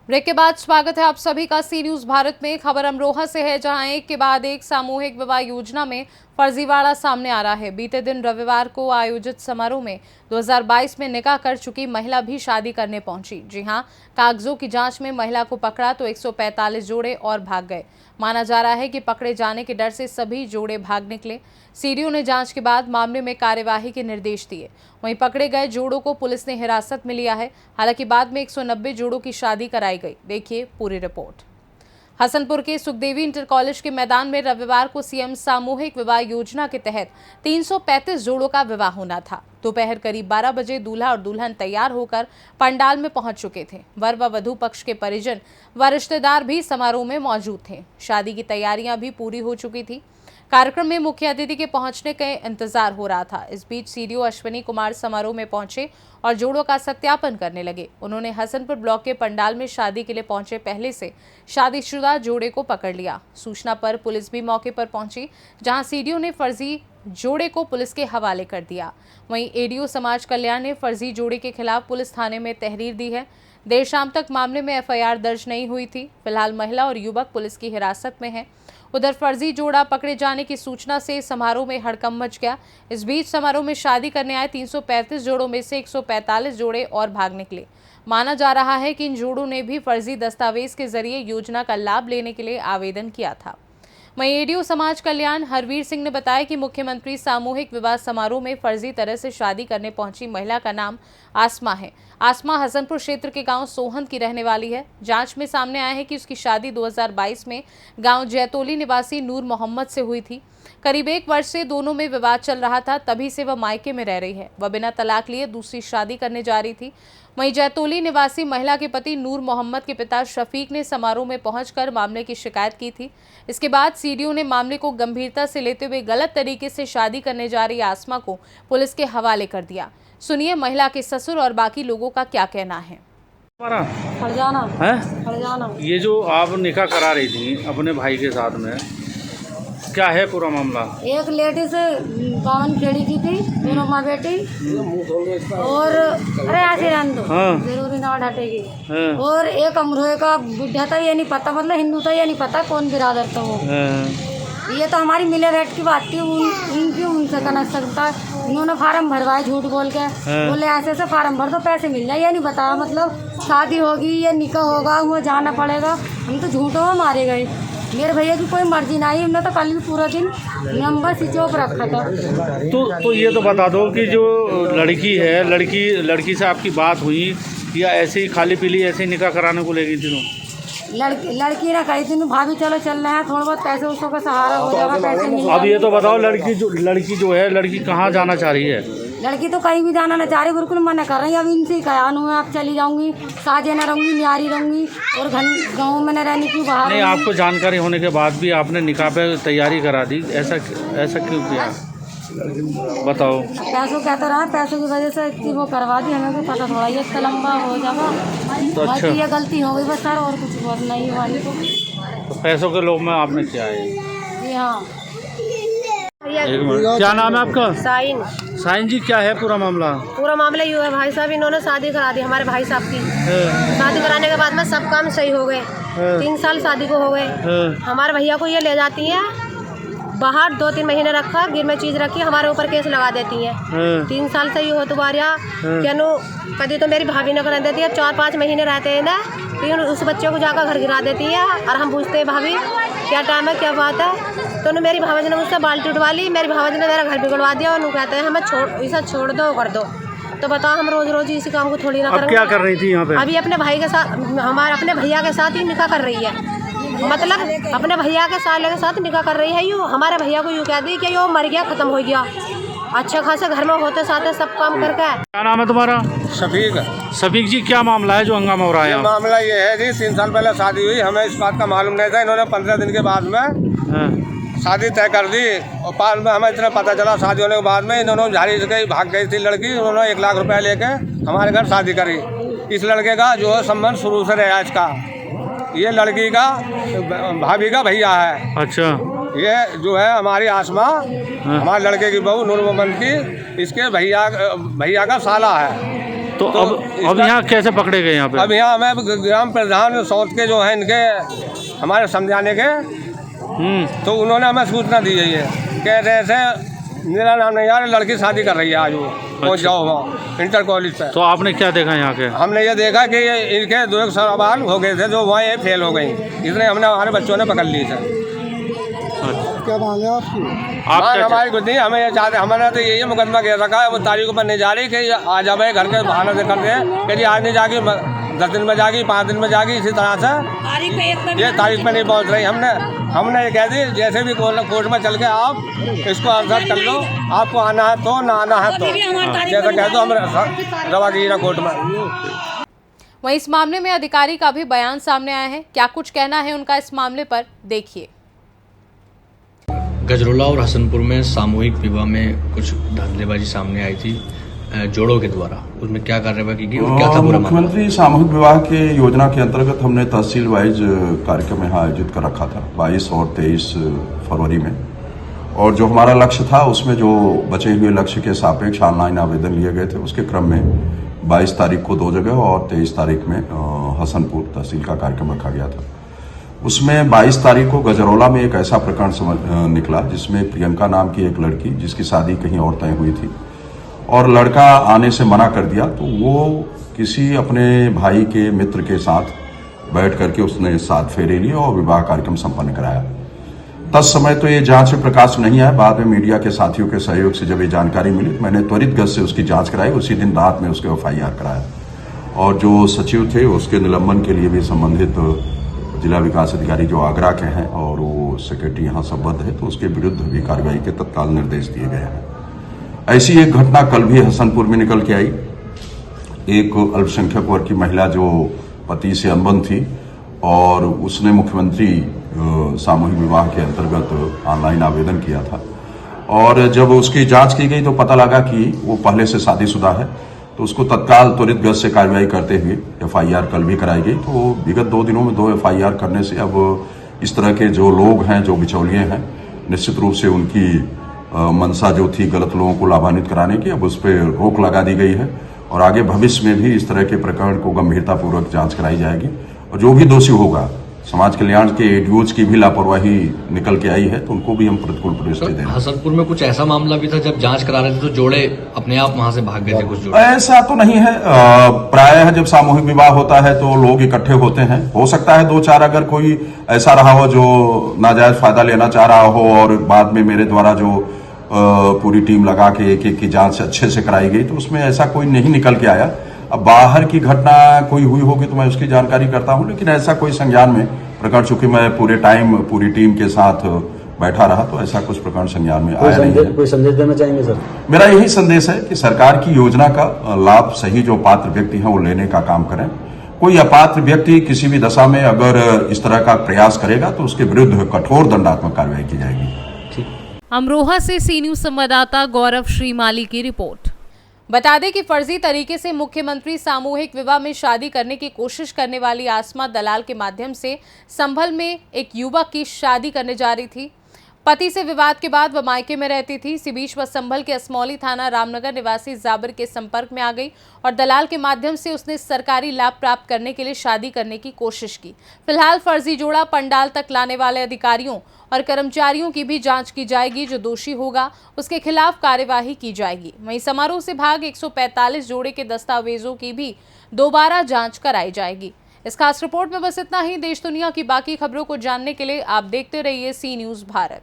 Break के बाद स्वागत है आप सभी का सी न्यूज भारत में। खबर अमरोहा से है, जहां एक के बाद एक सामूहिक विवाह योजना में फर्जीवाड़ा सामने आ रहा है। बीते दिन रविवार को आयोजित समारोह में 2022 में निकाह कर चुकी महिला भी शादी करने पहुंची। जी हां, कागजों की जांच में महिला को पकड़ा तो 145 जोड़े और भाग गए। माना जा रहा है कि पकड़े जाने के डर से सभी जोड़े भाग निकले। सीडीओ ने जांच के बाद मामले में कार्यवाही के निर्देश दिए। वहीं पकड़े गए जोड़ों को पुलिस ने हिरासत में लिया है। हालांकि बाद में 190 जोड़ों की शादी कराई गई। देखिए पूरी रिपोर्ट। हसनपुर के सुखदेवी इंटर कॉलेज के मैदान में रविवार को सीएम सामूहिक विवाह योजना के तहत 335 जोड़ों का विवाह होना था। दोपहर करीब 12 बजे दूल्हा और दुल्हन तैयार होकर पंडाल में पहुंच चुके थे। वर व वधू पक्ष के परिजन व रिश्तेदार भी समारोह में मौजूद थे। शादी की तैयारियां भी पूरी हो चुकी थी। कार्यक्रम में मुख्य अतिथि के पहुंचने का इंतजार हो रहा था। इस बीच सीडीओ अश्विनी कुमार समारोह में पहुंचे और जोड़ों का सत्यापन करने लगे। उन्होंने हसनपुर ब्लॉक के पंडाल में शादी के लिए पहुंचे पहले से शादीशुदा जोड़े को पकड़ लिया। सूचना पर पुलिस भी मौके पर पहुंची, जहां सीडीओ ने फर्जी जोड़े को पुलिस के हवाले कर दिया। वहीं एडीओ समाज कल्याण ने फर्जी जोड़े के खिलाफ पुलिस थाने में तहरीर दी है। देर शाम तक मामले में एफआईआर दर्ज नहीं हुई थी। फिलहाल महिला और युवक पुलिस की हिरासत में है। उधर फर्जी जोड़ा पकड़े जाने की सूचना से समारोह में हड़कंप मच गया। इस बीच समारोह में शादी करने आए 335 जोड़ों में से 145 जोड़े और भाग निकले। माना जा रहा है कि इन जोड़ों ने भी फर्जी दस्तावेज के जरिए योजना का लाभ लेने के लिए आवेदन किया था। वहीं एडीओ समाज कल्याण हरवीर सिंह ने बताया कि मुख्यमंत्री सामूहिक विवाह समारोह में फर्जी तरह से शादी करने पहुंची महिला का नाम आसमा है। आसमा हसनपुर क्षेत्र के गांव सोहंद की रहने वाली है। जांच में सामने आया है कि उसकी शादी 2022 में गांव जैतोली निवासी नूर मोहम्मद से हुई थी। करीब 1 वर्ष से दोनों में विवाद चल रहा था, तभी से वह मायके में रह रही है। वह बिना तलाक लिए दूसरी शादी करने जा रही थी। वहीं जैतोली निवासी महिला के पति नूर मोहम्मद के पिता शफीक ने समारोह में पहुंचकर मामले की शिकायत की थी। इसके बाद सीडीओ ने मामले को गंभीरता से लेते हुए गलत तरीके से शादी करने जा रही आसमा को पुलिस के हवाले कर दिया। सुनिए महिला के ससुर और बाकी लोगों का क्या कहना है। फरजाना है फरजाना ये जो आप निकाह करा रही थी अपने भाई के साथ में, क्या है पूरा मामला? एक लेडीज बावन खेड़ी की थी, दोनों माँ बेटी और अरे ऐसे रहने दो, हाँ। जरूरी ना हटेगी। हाँ। और एक अमरोहे का बुढ़ा था, ये नहीं पता, मतलब हिंदू था, ये नहीं पता कौन बिरादर था वो। ये तो हमारी मिले रेट की बात थी, उनकी उनसे कनेक्ट सकता है। उन्होंने फार्म भरवाए झूठ बोल के, बोले ऐसे ऐसे फार्म भर दो पैसे मिल जाए। ये नहीं बताया मतलब शादी होगी या निकाह होगा, वो जाना पड़ेगा। हम तो झूठों में मारे गए। मेरे भैया की कोई मर्जी नहीं, हमने तो कल भी पूरा दिन नंबर स्विच ऑफ रखा था। तो ये तो बता दो कि जो लड़की है, लड़की से आपकी बात हुई या ऐसे ही खाली पीली ऐसे ही निकाह कराने को ले गई थी? लड़की ना कही थी भाभी चलो चल रहे हैं, थोड़ा बहुत पैसे उसको का सहारा हो जाएगा, पैसे मिल। अब ये तो बताओ लड़की जो है लड़की कहाँ जाना चाह रही है? लड़की तो कहीं भी जाना ना चाह रही, बिल्कुल मना कर रही है। अब इनसे कयान हुआ, आप चली जाऊंगी, साजे न रहूंगी, न्यारी रहूंगी और गाँव में न रहने की बाहर। नहीं, आपको जानकारी होने के बाद भी आपने निकाह पे तैयारी करा दी, ऐसा क्यों किया बताओ? पैसों कहता रहा, पैसों की वजह से इतनी वो करवा दी, हमें भी पता थोड़ा ये इतना लंबा हो जाएगा। तो अच्छा, ये गलती हो गई बस सर, और कुछ बात नहीं हुई। तो पैसों के लोभ में आपने किया है? जी हाँ। एक मिनट, क्या नाम है आपका? साइन जी, क्या है पूरा मामला? पूरा मामला यूँ है भाई साहब, इन्होंने शादी करा दी हमारे भाई साहब की। शादी कराने के बाद में सब काम सही हो गए। 3 साल शादी को हो गए। हमारे भैया को ये ले जाती हैं बाहर, 2-3 महीने रखा, गिर में चीज़ रखी, हमारे ऊपर केस लगा देती हैं। 3 साल से ये हो तो बारिया क्या नो कभी तो मेरी भाभी ने कर देती है। 4-5 महीने रहते हैं ना, फिर उस बच्चे को जाकर घर गिरा देती है। और हम पूछते हैं भाभी क्या टाइम है, क्या बात है, तो मेरी भाभी ने मुझसे बाल्टी उठवा ली, मेरी भाभी ने मेरा घर बिगड़वा दिया। और कहते हैं हमें इसे छोड़ दो, कर दो। तो बताओ हम रोज रोज इसी काम को थोड़ी ना करेंगे। क्या कर रही थी यहाँ पे? अभी अपने भाई के साथ, हमारे अपने भैया के साथ ही निकाह कर रही है। मतलब अपने भैया के साले के साथ निकाह कर रही है। यूँ हमारे भैया को यूँ कह दी कि यो मर गया, खत्म हो गया। अच्छे खासे घर में होते साथे सब काम करके। क्या नाम है तुम्हारा? शफीक जी, क्या मामला है जो हंगामा हो रहा है? मामला ये है जी, 3 साल पहले शादी हुई, हमें इस बात का मालूम नहीं था। इन्होंने 15 दिन के बाद में शादी तय कर दी और बाद में हमें इतना पता चला। शादी होने के बाद में इन्होंने झाड़ी से भाग गई थी लड़की। उन्होंने 1 लाख रुपया लेके हमारे घर शादी करी। इस लड़के का जो है संबंध शुरू से रहा इसका, ये लड़की का भाभी का भैया है। अच्छा। ये जो है हमारी आसमा, हमारे लड़के की बहू नूर मोहम्मद की, इसके भैया का साला है। तो अब यहाँ कैसे पकड़े गए यहाँ पे? अब यहाँ हमें ग्राम प्रधान सौत के जो है इनके हमारे समझाने के तो उन्होंने हमें सूचना दी है कह रहे थे मेरा नाम नहीं यार लड़की शादी कर रही है आज वो पहुँच जाओ वहाँ इंटर कॉलेज पे। तो आपने क्या देखा यहाँ के? हमने ये देखा कि ये इनके 2 सवाल हो गए थे जो वहाँ ये फेल हो गई, इसलिए हमने हमारे बच्चों ने पकड़ ली थे। क्या मांगे आपकी? आप क्या हमारी कुछ नहीं, हमें ये चाहते हमारे तो यही मुकदमा कह रखा है वो तारीख पर नहीं जा रही कि आ जाए घर के बहाने से करते हैं कि आज नहीं जागी 10 दिन में जागी 5 दिन में जागी, इसी तरह से ये तारीख पर नहीं पहुंच रही। हमने ये कह दी जैसे भी कोर्ट में चल के आप इसको आंसर कर लो, आपको आना है तो ना आना है तो जैसा कह दो हम रवा की ना कोर्ट में। वहीं इस मामले में अधिकारी का भी बयान सामने आया है, क्या कुछ कहना है उनका इस मामले पर देखिए। गजरोला और हसनपुर में सामूहिक विवाह में कुछ धांधलीबाजी सामने आई थी जोड़ों के द्वारा, उसमें क्या कार्रवाई की गई और क्या था पूरा? मुख्यमंत्री सामूहिक विवाह के योजना के अंतर्गत हमने तहसील वाइज कार्यक्रम यहाँ आयोजित कर रखा था 22 और 23 फरवरी में, और जो हमारा लक्ष्य था उसमें जो बचे हुए लक्ष्य के सापेक्ष ऑनलाइन आवेदन लिए गए थे उसके क्रम में 22 तारीख को 2 जगह और 23 तारीख में हसनपुर तहसील का कार्यक्रम रखा गया था। उसमें 22 तारीख को गजरौला में एक ऐसा प्रकरण निकला जिसमें प्रियंका नाम की एक लड़की जिसकी शादी कहीं और तय हुई थी और लड़का आने से मना कर दिया, तो वो किसी अपने भाई के मित्र के साथ बैठ करके उसने 7 फेरे लिए और विवाह कार्यक्रम संपन्न कराया। तत्समय तो ये जांच में प्रकाश नहीं आया, बाद में मीडिया के साथियों के सहयोग से जब ये जानकारी मिली तो मैंने त्वरित गति से उसकी जांच कराई, उसी दिन रात में उसके FIR कराया और जो सचिव थे उसके निलंबन के लिए भी संबंधित जिला विकास अधिकारी जो आगरा के हैं और वो सेक्रेटरी यहाँ संबद्ध है तो उसके विरुद्ध भी कार्रवाई के तत्काल निर्देश दिए गए हैं। ऐसी एक घटना कल भी हसनपुर में निकल के आई। एक अल्पसंख्यक वर्ग की महिला जो पति से अनबन थी और उसने मुख्यमंत्री सामूहिक विवाह के अंतर्गत ऑनलाइन आवेदन किया था और जब उसकी जांच की गई तो पता लगा कि वो पहले से शादीशुदा है, तो उसको तत्काल त्वरित गति से कार्रवाई करते हुए FIR कल भी कराई गई। तो विगत 2 दिनों में 2 FIR करने से अब इस तरह के जो लोग हैं जो बिचौलिए हैं निश्चित रूप से उनकी मंशा जो थी गलत लोगों को लाभान्वित कराने की, अब उस पर रोक लगा दी गई है और आगे भविष्य में भी इस तरह के प्रकरण को गंभीरतापूर्वक जांच कराई जाएगी और जो भी दोषी होगा समाज कल्याण के ADOs की भी लापरवाही निकल के आई है तो उनको भी हम प्रतिकूल परिस्थिति देंगे। हसनपुर में कुछ ऐसा मामला भी था जब जांच करा रहे थे तो जोड़े अपने आप वहां से भाग गए थे कुछ जोड़े? ऐसा तो नहीं है, प्रायः जब सामूहिक विवाह होता है तो लोग इकट्ठे होते हैं, हो सकता है 2-4 अगर कोई ऐसा रहा हो जो नाजायज फायदा लेना चाह रहा हो और बाद में मेरे द्वारा जो पूरी टीम लगा के एक की जांच अच्छे से कराई गई तो उसमें ऐसा कोई नहीं निकल के आया। अब बाहर की घटना कोई हुई होगी तो मैं उसकी जानकारी करता हूं, लेकिन ऐसा कोई संज्ञान में प्रकरण, चूंकि मैं पूरे टाइम पूरी टीम के साथ बैठा रहा तो ऐसा कुछ प्रकरण संज्ञान में आया नहीं है। कोई संदेश देना चाहेंगे सर? मेरा यही संदेश है कि सरकार की योजना का लाभ सही जो पात्र व्यक्ति हैं वो लेने का काम करें। कोई अपात्र व्यक्ति किसी भी दशा में अगर इस तरह का प्रयास करेगा तो उसके विरुद्ध कठोर दंडात्मक कार्रवाई की जाएगी। अमरोहा से C न्यूज संवाददाता गौरव श्रीमाली की रिपोर्ट। बता दें कि फर्जी तरीके से मुख्यमंत्री सामूहिक विवाह में शादी करने की कोशिश करने वाली आसमा दलाल के माध्यम से संभल में एक युवक की शादी करने जा रही थी। पति से विवाद के बाद वह मायके में रहती थी। इसी बीच वह संभल के असमौली थाना रामनगर निवासी जाबिर के संपर्क में आ गई और दलाल के माध्यम से उसने सरकारी लाभ प्राप्त करने के लिए शादी करने की कोशिश की। फिलहाल फर्जी जोड़ा पंडाल तक लाने वाले अधिकारियों और कर्मचारियों की भी जांच की जाएगी। जो दोषी होगा उसके खिलाफ कार्यवाही की जाएगी। वहीं समारोह से भाग 145 जोड़े के दस्तावेजों की भी दोबारा जांच कराई जाएगी। इस खास रिपोर्ट में बस इतना ही। देश दुनिया की बाकी खबरों को जानने के लिए आप देखते रहिए C न्यूज भारत।